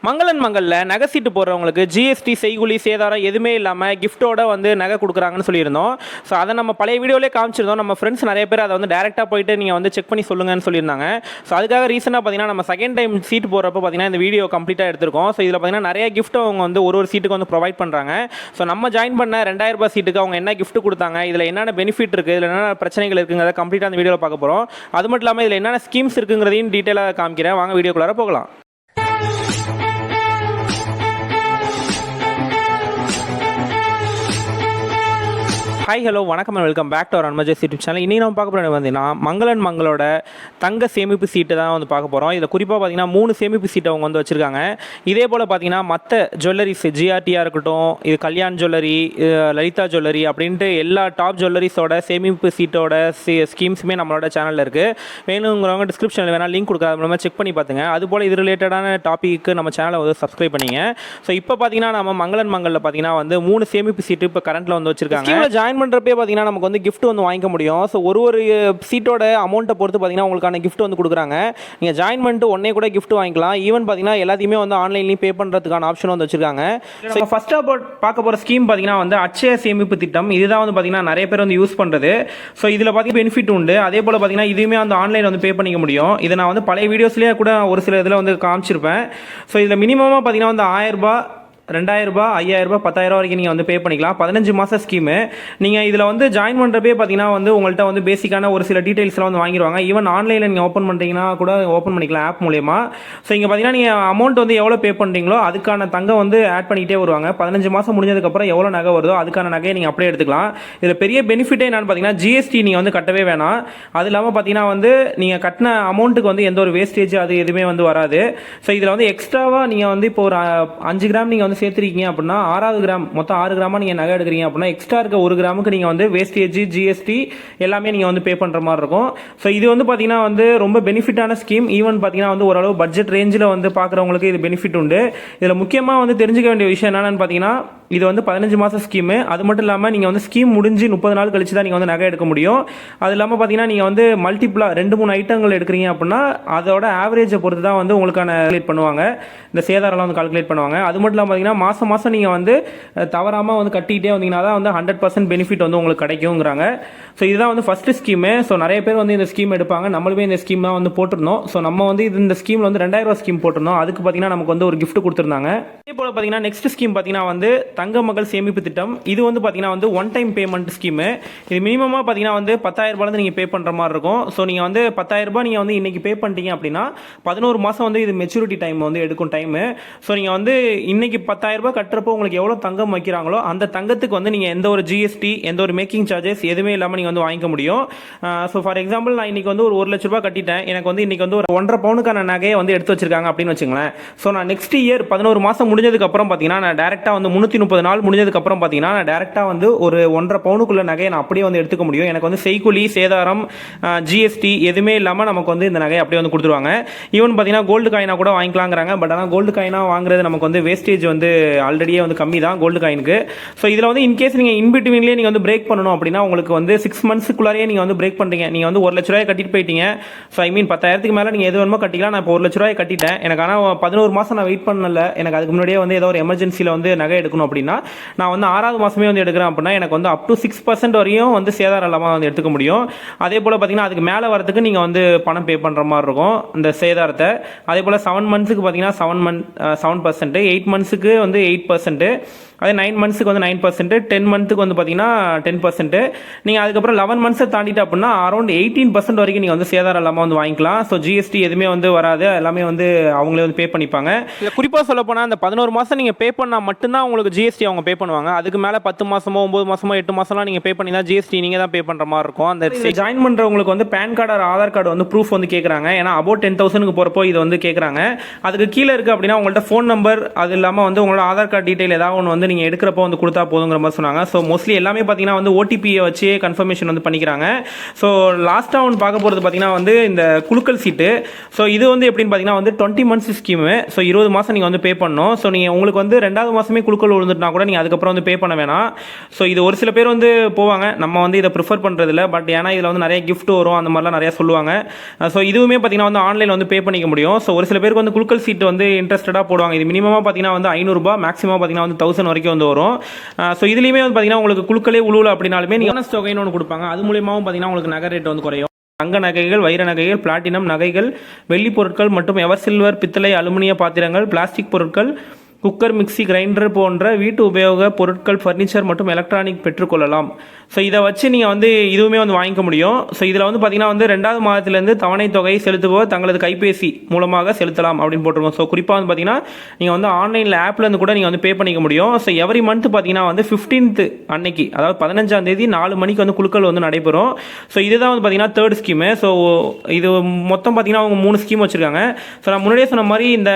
மங்களன் மங்கல்ல நகை சீட்டு போடுறவங்களுக்கு ஜிஎஸ்டி செய்குலி சேதாரம் எதுவுமே இல்லாமல் கிஃப்ட்டோட வந்து நகை கொடுக்குறாங்கன்னு சொல்லியிருந்தோம். ஸோ அதை நம்ம பழைய வீடியோலேயே காமிச்சிருந்தோம். நம்ம ஃப்ரெண்ட்ஸ் நிறைய பேர் அதை வந்து டேரெக்டாக போயிட்டு நீங்கள் வந்து செக் பண்ணி சொல்லுங்கன்னு சொல்லியிருந்தாங்க. ஸோ அதுக்காக ரீசெண்டாக பார்த்தீங்கன்னா நம்ம செகண்ட் டைம் சீட் போடுறப்போ பார்த்தீங்கன்னா இந்த வீடியோ கம்ப்ளீட்டாக எடுத்திருக்கோம். ஸோ இதில் பார்த்தீங்கன்னா நிறைய கிஃப்ட் அவங்க வந்து ஒரு சீட்டுக்கு வந்து ப்ரொவைட் பண்ணுறாங்க. ஸோ நம்ம ஜாயின் பண்ண 2000 ரூபாய் சீட்டுக்கு அவங்க என்ன கிஃப்ட் கொடுத்தாங்க, இதில் என்னென்ன பெனிஃபிட் இருக்குது, இதில் என்னென்ன பிரச்சனைகள் இருக்குங்கிறத கம்ப்ளீட்டாக அந்த வீடியோவில் பார்க்க போகிறோம். அது மட்டும் இல்லாமல் இதில் என்னென்ன ஸ்கீம்ஸ் இருக்குங்கிறதையும் டீட்டெயிலாக காமிக்கிறேன். வாங்க வீடியோக்குள்ளார போகலாம். ஹாய் ஹலோ வணக்கம் and welcome back to our அன்மஜஸ் யூடியூப் சேனல். இன்றைக்கி நம்ம பார்க்க போகிறது பார்த்தீங்கன்னா மங்களன் மங்களோட தங்க சேமிப்பு சீட்டு தான் வந்து பார்க்க போகிறோம். இதில் குறிப்பாக பார்த்தீங்கன்னா 3 சேமிப்பு சீட்டை அவங்க வந்து வச்சுருக்காங்க. இதே போல் பார்த்தீங்கன்னா மற்ற ஜுவல்லரிஸ் ஜிஆர்டியாக இருக்கட்டும், இது கல்யாண் ஜுவல்லரி, லலிதா ஜுவல்லரி அப்படின்ட்டு எல்லா டாப் ஜுவல்லரிஸோட சேமிப்பு சீட்டோட ஸ்கீம்ஸுமே நம்மளோட சேனலில் இருக்குது. வேணுங்கிறவங்க டிஸ்கிரிப்ஷனில் வேணால் லிங்க் கொடுக்குற அது மூலமாக செக் பண்ணி பார்த்துங்க. அதுபோல் இது ரிலேட்டடான டாப்பிக்கு நம்ம சேனலை வந்து சப்ஸ்கிரைப் பண்ணிங்க. ஸோ இப்போ பார்த்தீங்கன்னா நம்ம மங்களன் மங்களில் பார்த்தீங்கன்னா வந்து 3 சேமிப்பு சீட்டு இப்போ கரண்ட்டில் வந்து வச்சுருக்காங்க. ஜாயின் பண்ணுறப்பே பார்த்தீங்கன்னா நமக்கு வந்து கிஃப்ட் வந்து வாங்கிக்க முடியும். ஸோ ஒரு சீட்டோட அமௌண்ட்டை பொறுத்து பார்த்தீங்கன்னா உங்களுக்கான கிஃப்ட் வந்து கொடுக்குறாங்க. நீங்கள் ஜாயின் பண்ணிட்டு ஒன்னே கூட கிஃப்ட் வாங்கிக்கலாம். ஈவன் பார்த்தீங்கன்னா எல்லாத்தையுமே வந்து ஆன்லைன்லேயும் பே பண்ணுறதுக்கான ஆப்ஷன் வந்து வச்சிருக்காங்க. ஸோ ஃபர்ஸ்ட் பார்க்க போகிற ஸ்கீம் பார்த்தீங்கன்னா வந்து அட்சய சேமிப்பு திட்டம். இதுதான் வந்து பார்த்தீங்கன்னா நிறைய பேர் வந்து யூஸ் பண்ணுறது. ஸோ இதில் பார்த்தீங்கன்னா பெனிஃபிட் உண்டு. அதே போல் பார்த்தீங்கன்னா இதுவுமே வந்து ஆன்லைன் வந்து பே பண்ணிக்க முடியும். இதை நான் வந்து பழைய வீடியோஸ்லேயே கூட ஒரு சில இதில் வந்து காமிச்சிருப்பேன். ஸோ இதில் மினிமமாக பார்த்தீங்கன்னா வந்து 1000 ரூபாய், 2000 ரூபாய், 5000 ரூபாய், 10000 வரைக்கும் நீங்கள் வந்து பே பண்ணிக்கலாம். 15 மாதம் ஸ்கீமு. நீங்கள் இதில் வந்து ஜாயின் பண்ணுறப்பே பார்த்தீங்கன்னா வந்து உங்கள்கிட்ட வந்து பேசிக்கான ஒரு சில டீட்டெயில்ஸ்லாம் வந்து வாங்கிடுவாங்க. ஈவன் ஆன்லைனில் நீங்கள் ஓப்பன் பண்ணுறீங்கன்னா கூட ஓப்பன் பண்ணிக்கலாம் ஆப் மூலயமா. ஸோ இங்கே பார்த்தீங்கன்னா நீங்கள் அமௌண்ட் வந்து எவ்வளோ பே பண்ணுறீங்களோ அதுக்கான தங்கம் வந்து ஆட் பண்ணிகிட்டே வருவாங்க. 15 மாதம் முடிஞ்சதுக்கப்புறம் எவ்வளோ நகை வருதோ அதுக்கான நகையை நீங்கள் அப்படியே எடுத்துக்கலாம். இதில் பெரிய பெனிஃபிட்டே என்னன்னு பார்த்தீங்கன்னா ஜிஎஸ்டி நீங்கள் வந்து கட்டவே வேணாம். அது இல்லாமல் பார்த்தீங்கன்னா வந்து நீங்கள் கட்டின அமௌண்ட்டுக்கு வந்து எந்த ஒரு வேஸ்டேஜ் அது எதுவுமே வந்து வராது. ஸோ இதில் வந்து எக்ஸ்ட்ராவாக நீங்கள் வந்து இப்போ ஒரு 5 கிராம் நீங்கள் வந்து சேர்த்துருக்கீங்க அப்படின்னா 6வது கிராம் மொத்தம் 6 கிராமா நீங்கள் நகை எடுக்கிறீங்க அப்படின்னா எக்ஸ்ட்ரா இருக்க 1 கிராமுக்கு நீங்கள் வந்து வேஸ்டேஜ், ஜிஎஸ்டி எல்லாமே நீங்கள் வந்து பே பண்ணுற மாதிரி இருக்கும். ஸோ இது வந்து பார்த்தீங்கன்னா வந்து ரொம்ப பெனிஃபிட்டான ஸ்கீம். ஈவன் பார்த்தீங்கன்னா வந்து ஓரளவு பட்ஜெட் ரேஞ்சில் வந்து பார்க்குறவங்களுக்கு இது பெனிஃபிட் உண்டு. இதில் முக்கியமாக வந்து தெரிஞ்சுக்க வேண்டிய விஷயம் என்னென்னு பார்த்தீங்கன்னா இது வந்து 15 மாதம் ஸ்கீமு. அது மட்டும் இல்லாமல் நீங்கள் வந்து ஸ்கீம் முடிஞ்சு 30 நாள் கழிச்சு தான் நீங்கள் வந்து நகை எடுக்க முடியும். அது இல்லாமல் பார்த்தீங்கன்னா நீங்கள் வந்து மல்டிப்ளாக 2-3 ஐட்டங்கள் எடுக்கிறீங்க அப்படின்னா அதோட ஆவரேஜை பொறுத்து தான் வந்து உங்களுக்கான கால்குலேட் பண்ணுவாங்க. இந்த சேதாரம்லாம் வந்து கால்குலேட் பண்ணுவாங்க. அது மட்டும் இல்லாமல் பார்த்தீங்கன்னா மாதம் மாதம் நீங்கள் வந்து தவறாமல் வந்து கட்டிக்கிட்டே வந்தீங்கன்னா தான் வந்து 100% பெனிஃபிட் வந்து உங்களுக்கு கிடைக்குங்கிறாங்க. ஸோ இதுதான் வந்து ஃபஸ்ட்டு ஸ்கீமு. ஸோ நிறைய பேர் வந்து இந்த ஸ்கீம் எடுப்பாங்க. நம்மளுமே இந்த ஸ்கீம் தான் வந்து போட்டிருந்தோம். ஸோ நம்ம வந்து இந்த ஸ்கீமில் வந்து 2000 ரூபா ஸ்கீம் போட்டிருந்தோம். அதுக்கு பார்த்தீங்கன்னா நமக்கு வந்து ஒரு கிஃப்ட் கொடுத்துருந்தாங்க. அதே போல் பார்த்தீங்கன்னா நெக்ஸ்ட் ஸ்கீம் பார்த்தீங்கன்னா வந்து தங்க மகள் சேமிப்பு திட்டம். இது வந்து பார்த்தீங்கன்னா வந்து ஒன் டைம் பேமெண்ட் ஸ்கீமு. இது மினிமமாக பார்த்தீங்கன்னா வந்து 10000 ரூபாய் நீங்கள் பே பண்ணுற மாதிரி இருக்கும். ஸோ நீங்கள் வந்து 10000 ரூபாய் நீங்கள் வந்து இன்னைக்கு பே பண்ணிட்டீங்க அப்படின்னா 11 மாதம் வந்து இது மெச்சூரிட்டி டைம் வந்து எடுக்கும் டைமு. ஸோ நீங்கள் வந்து இன்னைக்கு 10000 ரூபாய் கட்டுறப்போ உங்களுக்கு எவ்வளோ தங்கம் வைக்கிறாங்களோ அந்த தங்கத்துக்கு வந்து நீங்கள் எந்த ஒரு ஜிஎஸ்டி, எந்த ஒரு மேக்கிங் சார்ஜஸ் எதுவுமே இல்லாமல் நீங்கள் வந்து வாங்கிக்க முடியும். ஸோ ஃபார் எக்ஸாம்பிள் நான் இன்னைக்கு வந்து ஒரு 1 லட்ச ரூபாய் கட்டிட்டேன். எனக்கு வந்து இன்னைக்கு வந்து ஒரு 1.5 பவுனுக்கான நகையை வந்து எடுத்து வச்சிருக்காங்க அப்படின்னு வச்சுங்களேன். ஸோ நான் நெக்ஸ்ட் இயர் 11 மாதம் முடிஞ்சதுக்கு அப்புறம் பார்த்தீங்கன்னா நான் டேரெக்டாக வந்து 330 நாள் முடிஞ்சதுக்கு அப்புறம் பார்த்தீங்கன்னா நான் டேரெக்டாக வந்து ஒரு 1.5 பவுனுக்குள்ள நகையை நான் அப்படியே வந்து எடுத்துக்க முடியும். எனக்கு வந்து செய்குலி, சேதாரம், ஜிஎஸ்டி எதுவுமே இல்லாமல் நமக்கு வந்து இந்த நகையை அப்படியே வந்து கொடுத்துருவாங்க. ஈவன் பார்த்தீங்கன்னா கோல்டு காயினாக கூட வாங்கிக்கலாங்கிறாங்க. பட் ஆனால் கோல்டு காயினாக வாங்குறது நமக்கு வந்து வேஸ்டேஜ் வந்து ஆல்ரெடியே வந்து கம்மி தான் கோல்டு காயினுக்கு. ஸோ இதில் வந்து இன்கேஸ் நீங்கள் இன்பிட்வீன்லேயே நீங்கள் வந்து பிரேக் பண்ணணும் அப்படின்னா உங்களுக்கு வந்து 6 மந்த்ஸுக்குள்ளாரே நீங்கள் வந்து பிரேக் பண்ணுறீங்க. நீங்கள் வந்து 1 லட்ச ரூபாய் கட்டிட்டு போயிட்டீங்க. ஸோ ஐ மீன் 10,000க்கு மேலே நீங்கள் எது வேணுமோ கட்டிக்கலாம். நான் இப்போ 1 லட்ச ரூபாய் கட்டிட்டேன். எனக்கு ஆனால் 11 மாதம் நான் வெயிட் பண்ணல. எனக்கு அதுக்கு முன்னாடியே வந்து ஏதோ ஒரு எமர்ஜென்சியில் வந்து நகை எடுக்கணும் அப்படின்னா நான் வந்து 6வது மாதமே வந்து எடுக்கிறேன் அப்படின்னா எனக்கு வந்து அப் டு 6% வரையும் வந்து சேதாரம் இல்லாமல் வந்து எடுத்துக்க முடியும். அதே போல் பார்த்தீங்கன்னா அதுக்கு மேலே வரதுக்கு நீங்கள் வந்து பணம் பே பண்ணுற மாதிரி இருக்கும் இந்த சேதாரத்தை. அதே போல் 7 மந்த்ஸுக்கு பார்த்தீங்கன்னா 7%, 8 மந்த்ஸுக்கு வந்து 8%, அதே 9 மந்த்ஸுக்கு வந்து 9%, 10 மந்த்துக்கு வந்து பார்த்தீங்கன்னா 10%. நீங்கள் அதுக்கப்புறம் 11 மந்த்ஸை தாண்டிட்டு அப்படின்னா அரௌண்ட் 18% வரைக்கும் நீங்கள் வந்து சேதாரம் இல்லாமல் வந்து வாங்கிக்கலாம். ஸோ ஜிஎஸ்டி எதுவுமே வந்து வராது. எல்லாமே வந்து அவங்களே வந்து பே பண்ணிப்பாங்க. இதை குறிப்பாக சொல்ல போனால் அந்த 11 மாதம் நீங்கள் பே பண்ணால் மட்டும்தான் உங்களுக்கு ஜிஎஸ்டி அவங்க பே பண்ணுவாங்க. அதுக்கு மேலே 10 மாதமோ 9 மாதமோ 8 மாதம்லாம் நீங்கள் பே பண்ணி தான் ஜிஎஸ்டி நீங்கள் தான் பே பண்ணுற மாதிரி இருக்கும். அந்த ஜாயின் பண்ணுறவங்களுக்கு வந்து PAN card or Aadhaar card வந்து ப்ரூஃப் வந்து கேட்குறாங்க. ஏன்னா அபவுட் 10,000க்கு போகிறப்போ இது வந்து கேட்குறாங்க. அதுக்கு கீழே இருக்குது அப்படின்னா உங்கள்கிட்ட ஃபோன் நம்பர், அது இல்லாமல் வந்து வந்து உங்களோட ஆதார் கார்டு டீட்டெயில் ஏதாவது ஒன்று வந்து நீங்கள் எடுக்கிறப்போ வந்து கொடுத்தா போதுங்கிற மாதிரி சொன்னாங்க. ஸோ மோஸ்ட்லி எல்லாமே பார்த்தீங்கன்னா வந்து ஓடிபியை வச்சு கன்ஃபர்மேஷன் வந்து பண்ணிக்கிறாங்க. ஸோ லாஸ்ட்டாக ஒன்று பார்க்க போகிறது பார்த்தீங்கன்னா வந்து இந்த குலுக்கல் சீட்டு. ஸோ இது வந்து எப்படின்னு பார்த்தீங்கன்னா வந்து 20 months ஸ்கீமு. ஸோ 20 மாதம் நீங்கள் வந்து பே பண்ணணும். ஸோ நீங்கள் உங்களுக்கு வந்து 2வது மாதமே குலுக்கல் விழுந்துட்டுனா கூட நீங்கள் அதுக்கப்புறம் வந்து பே பண்ண வேணாம். ஸோ இது ஒரு சில பேர் வந்து போவாங்க, நம்ம வந்து இதை ப்ரிஃபர் பண்ணுறதில்ல. பட் ஏன்னா இதில் வந்து நிறைய கிஃப்ட் வரும், அந்த மாதிரிலாம் நிறையா சொல்லுவாங்க. ஸோ இதுவுமே பார்த்தீங்கன்னா வந்து ஆன்லைனில் வந்து பே பண்ணிக்க முடியும். ஸோ ஒரு சில பேருக்கு வந்து குலுக்கல் சீட்டு வந்து இன்ட்ரெஸ்டடாக போடுவாங்க. இது மினிமமாக பார்த்தீங்கன்னா வந்து 500 மேக்ஸிமம் பார்த்தீங்கன்னா வந்து 1000 வரைக்கும் வந்து வரும். ஸோ இதுலேயுமே வந்து பார்த்தீங்கன்னா உங்களுக்கு குலுக்கலே உழுவல அப்படின்னாலுமே நீங்கள் போனஸ் தொகைன்னு ஒன்று கொடுப்பாங்க. அது மூலியமாகவும் பார்த்தீங்கன்னா உங்களுக்கு நகை ரேட் வந்து குறையும். தங்க நகைகள், வைர நகைகள், பிளாட்டினம் நகைகள், வெள்ளி பொருட்கள் மற்றும் எவர் சில்வர், பித்தளை, அலுமினிய பாத்திரங்கள், பிளாஸ்டிக் பொருட்கள், குக்கர், மிக்சி, கிரைண்டர் போன்ற வீட்டு உபயோக பொருட்கள், ஃபர்னிச்சர் மற்றும் எலக்ட்ரானிக் பெற்றுக்கொள்ளலாம். ஸோ இதை வச்சு நீங்கள் வந்து இதுவுமே வந்து வாங்கிக்க முடியும். ஸோ இதில் வந்து பார்த்தீங்கன்னா வந்து 2வது மாதத்திலேருந்து தவணை தொகை செலுத்துவோர் தங்களது கைபேசி மூலமாக செலுத்தலாம் அப்படின்னு போட்டிருக்கோம். ஸோ குறிப்பாக வந்து பார்த்தீங்கன்னா நீங்கள் வந்து ஆன்லைனில் ஆப்லேருந்து கூட நீங்கள் வந்து பே பண்ணிக்க முடியும். ஸோ எவ்ரி மந்த் பார்த்தீங்கன்னா வந்து 15th அன்னைக்கு, அதாவது 15ஆம் தேதி 4 மணிக்கு வந்து குலுக்கல் வந்து நடைபெறும். ஸோ இதுதான் வந்து பார்த்தீங்கன்னா 3rd ஸ்கீமு. ஸோ இது மொத்தம் பார்த்தீங்கன்னா அவங்க 3 ஸ்கீம் வச்சுருக்காங்க. ஸோ நான் முன்னாடியே சொன்ன மாதிரி இந்த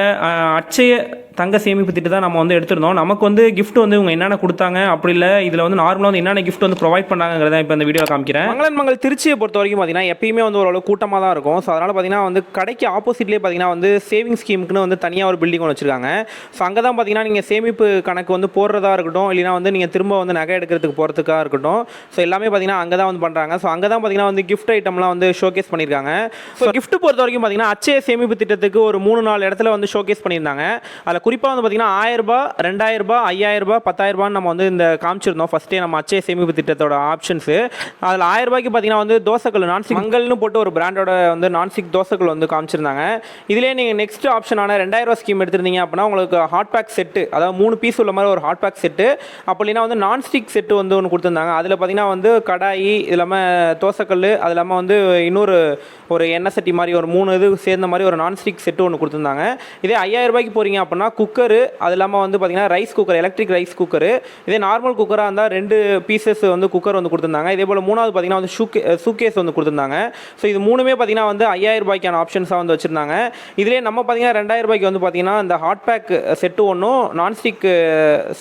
அட்சய தங்க சேமிப்பு திட்டம் தான் நம்ம வந்து எடுத்திருந்தோம். நமக்கு வந்து கிஃப்ட் வந்து இவங்க என்னென்ன கொடுத்தாங்க, அப்படி இல்லை இதில் வந்து நார்மலாக வந்து என்னென்ன கிஃப்ட் வந்து ப்ரொவைட் பண்ணாங்கிறத இப்போ இந்த வீடியோ காமிக்கிறேன். மங்களன் மங்கள் திருச்சியை பொறுத்த வரைக்கும் பார்த்தீங்கன்னா எப்பயுமே வந்து ஓரளவு கூட்டமாக தான் இருக்கும். ஸோ அதனால் பார்த்தீங்கன்னா வந்து கடைக்கு ஆப்போசிட்லேயே பார்த்தீங்கன்னா வந்து சேவிங் ஸ்கீமுக்குன்னு வந்து தனியாக ஒரு பில்டிங் ஒன்று வச்சிருக்காங்க. ஸோ அங்கே தான் பார்த்தீங்கன்னா நீங்கள் சேமிப்பு கணக்கு வந்து போடுறதா இருக்கட்டும், இல்லைனா வந்து நீங்கள் திரும்ப வந்து நகை எடுக்கிறதுக்கு போகிறதுக்காக இருக்கட்டும், ஸோ எல்லாமே பார்த்தீங்கன்னா அங்கே தான் வந்து பண்ணுறாங்க. ஸோ அங்கே தான் பார்த்தீங்கன்னா வந்து கிஃப்ட் ஐட்டம்லாம் வந்து ஷோகேஸ் பண்ணியிருக்காங்க. ஸோ கிஃப்ட் பொறுத்த வரைக்கும் பார்த்தீங்கன்னா அச்சய சேமிப்பு திட்டத்துக்கு ஒரு 3-4 இடத்துல வந்து ஷோகேஸ் பண்ணியிருந்தாங்க. அதில் குறிப்பாக வந்து பார்த்தீங்கன்னா 1000 ரூபாய், 2000 ரூபாய், 5000 ரூபாய், 10,000 ரூபான்னு நம்ம வந்து இந்த காமிச்சிருந்தோம் ஃபஸ்ட்டே நம்ம அச்சய சேமிப்பு திட்டத்தோட ஆப்ஷன்ஸு. அதில் 1000 ரூபாய்க்கு பார்த்தீங்கன்னா வந்து தோசைக்கல் நான்ஸ்டிக் மங்கல்னு போட்டு ஒரு பிராண்டோட வந்து நான்ஸ்டிக் தோசைக்கல் வந்து காமிச்சிருந்தாங்க. இதிலே நீங்கள் நெக்ஸ்ட் ஆப்ஷனான 2000 ரூபாய் ஸ்கீம் எடுத்திருந்தீங்க அப்படின்னா உங்களுக்கு ஹாட் பேக் செட்டு, அதாவது 3 பீஸ் உள்ள மாதிரி ஒரு ஹாட் பேக் செட்டு, அப்போ இல்லைனா வந்து நான்ஸ்டிக் செட்டு வந்து ஒன்று கொடுத்துருந்தாங்க. அதில் பார்த்தீங்கன்னா வந்து கடாயி, இது இல்லாமல் தோசைக்கல், அது இல்லாமல் வந்து இன்னொரு ஒரு எண்ணெய் சட்டி மாதிரி ஒரு 3 இது சேர்ந்த மாதிரி ஒரு நான்ஸ்டிக் செட்டு ஒன்று கொடுத்துருந்தாங்க. இதே 5000 ரூபாய்க்கு போகிறீங்க அப்படின்னா குக்கரு, அது இல்லாமல் வந்து பார்த்தீங்கன்னா rice cooker, electric rice cooker, இதே நார்மல் குக்கராக இருந்தால் 2 பீசஸ் வந்து குக்கர் வந்து கொடுத்துருந்தாங்க. இதே போல் 3வது பார்த்தீங்கன்னா வந்து சூக்கேஸ் வந்து கொடுத்துருந்தாங்க. ஸோ இது 3மே பார்த்தீங்கன்னா வந்து 5000 ரூபாய்க்கான ஆப்ஷன்ஸாக வந்து வச்சுருந்தாங்க. இதிலே நம்ம பார்த்தீங்கன்னா 2000 ரூபாய்க்கு வந்து பார்த்தீங்கன்னா இந்த ஹாட் பேக் செட்டு ஒன்றும் நான்ஸ்டிக்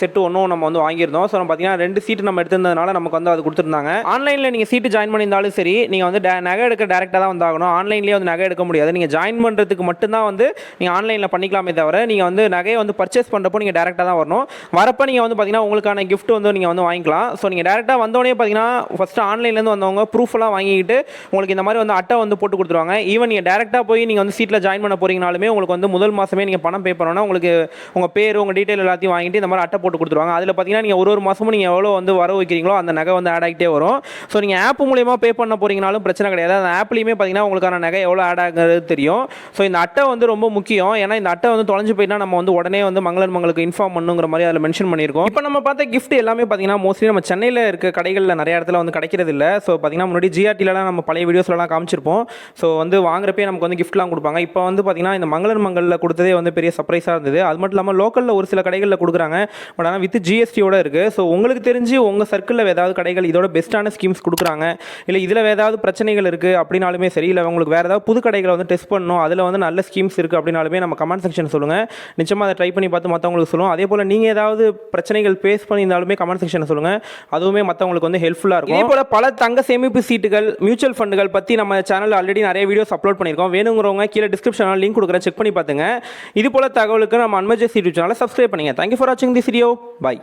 செட்டு ஒன்றும் நம்ம வந்து வாங்கியிருந்தோம். ஸோ நம்ம பார்த்தீங்கன்னா 2 சீட்டு நம்ம எடுத்திருந்ததுனால நமக்கு வந்து அது கொடுத்துருந்தாங்க. ஆன்லைனில் நீங்கள் சீட்டு ஜாயின் பண்ணியிருந்தாலும் சரி, நீங்கள் வந்து நகை எடுக்க டேரெக்டாக தான் வந்து ஆகணும். ஆன்லைன்லேயே வந்து நகை எடுக்க முடியாது. நீங்கள் ஜாயின் பண்ணுறதுக்கு மட்டும்தான் வந்து நீங்கள் ஆன்லைனில் பண்ணிக்கலாமே தவிர நீங்கள் வந்து நகையை வந்து பர்ச்சேஸ் பண்ணுறப்போ நீங்கள் டேரெக்டாக தான் வரணும். வரப்போ நீங்கள் வந்து பார்த்தீங்கன்னா உங்களுக்கான கிஃப்ட் வந்து நீங்கள் வந்து வாங்கிக்கலாம். ஸோ நீங்கள் டேரெக்டாக வந்தோடனே பார்த்தீங்கன்னா ஃபஸ்ட்டு ஆன்லைன்லேருந்து வந்தவங்க ப்ரூஃப்லாம் வாங்கிக்கிட்டு உங்களுக்கு இந்த மாதிரி வந்து அட்டை வந்து போட்டு கொடுத்துருவாங்க. ஈவன் நீங்கள் டேரெக்டாக போய் நீங்கள் வந்து சீட்டில் ஜாயின் பண்ண போகிறீங்கனாலுமே உங்களுக்கு வந்து முதல் மாதமே நீங்கள் பணம் பே பண்ணணும்னா உங்களுக்கு உங்கள் பேர், உங்கள் டீட்டெயில் எல்லாத்தையும் வாங்கிட்டு இந்த மாதிரி அட்டை போட்டு கொடுத்துருவாங்க. அதில் பார்த்தீங்கன்னா நீங்கள் ஒரு மாதமும் நீங்கள் எவ்வளோ வந்து வர வைக்கிறீங்களோ அந்த நகை வந்து ஆட் ஆகிட்டே வரும். ஸோ நீங்கள் ஆப் மூலியமாக பே பண்ண போகிறீங்கனாலும் பிரச்சனை கிடையாது. அந்த ஆப்லேயுமே பார்த்தீங்கன்னா உங்களுக்கான நகை எவ்வளோ ஆட் ஆகுறது தெரியும். ஸோ இந்த அட்டை வந்து ரொம்ப முக்கியம். ஏன்னா இந்த அட்டை வந்து தொலைஞ்சு போயிட்டா நம்ம வந்து உடனே வந்து மங்களன் மங்களுக்கு இன்ஃபார்ம் பண்ணுங்கிற மாதிரி அதில் மென்ஷன் பண்ணியிருக்கோம். இப்போ நம்ம பார்த்த கிஃப்ட் எல்லாமே பார்த்தீங்கன்னா மோஸ்ட்லி நம்ம சென்னையில் இருக்க கடைகளில் நிறைய இடத்துல வந்து கிடைக்கிறது இல்லை. ஸோ பார்த்தீங்கன்னா முன்னாடி ஜிஆர்டிலலாம் நம்ம பழைய வீடியோஸ்லாம் காமிச்சிருப்போம். ஸோ வந்து வாங்குறப்பே நமக்கு வந்து கிஃப்ட்லாம் கொடுப்பாங்க. இப்போ வந்து பார்த்தீங்கன்னா இந்த மங்களன் மங்களில் கொடுத்ததே வந்து பெரிய சர்ப்ரைஸாக இருந்தது. அது மட்டும் இல்லாமல் லோக்கலில் ஒரு சில கடைகளில் கொடுக்குறாங்க, பட் ஆனால் வித் ஜிஎஸ்டியோட இருக்குது. ஸோ உங்களுக்கு தெரிஞ்சு உங்கள் சர்க்கிளில் ஏதாவது கடைகள் இதோட பெஸ்ட்டான ஸ்கீம்ஸ் கொடுக்குறாங்க, இல்லை இதில் ஏதாவது பிரச்சனைகள் இருக்குது அப்படின்னாலுமே சரி, இல்லை உங்களுக்கு வேறு ஏதாவது புது கடைகளை வந்து டெஸ்ட் பண்ணணும், அதில் வந்து நல்ல ஸ்கீம்ஸ் இருக்குது அப்படின்னாலுமே நம்ம கமெண்ட் செக்ஷன் சொல்லுங்கள். நிச்சயமாக அதை ட்ரை பண்ணி பார்த்து மற்றவங்களுக்கு சொல்லுவோம். அதே போல் நீங்கள் ஏதாவது பிரச்சனைகள் ஃபேஸ் பண்ணியிருந்தாலுமே கமெண்ட் செக்ஷனில் சொல்லுங்கள். அதுவுமே மற்றவங்களுக்கு வந்து ஹெல்ப்ஃபுல்லாக இருக்கும். இதே போல் பல தங்க சேமிப்பு சீட்டுகள், மியூச்சுவல் ஃபண்டுகள் பற்றி நம்ம சேனலில் ஆல்ரெடி நிறைய வீடியோஸ் அப்லோட் பண்ணியிருக்கோம். வேணுங்கிறவங்க கீழே டிஸ்கிரிப்ஷனில் லிங்க் கொடுக்குறேன், செக் பண்ணி பார்த்துங்க. இது போல் தகவலுக்கு நம்ம அன்மஜஸ் யூடியூப் சேனலை சப்ஸ்கிரைப் பண்ணுங்கள். தேங்க்யூ ஃபார் வாட்சிங் திஸ் வீடியோ. பை.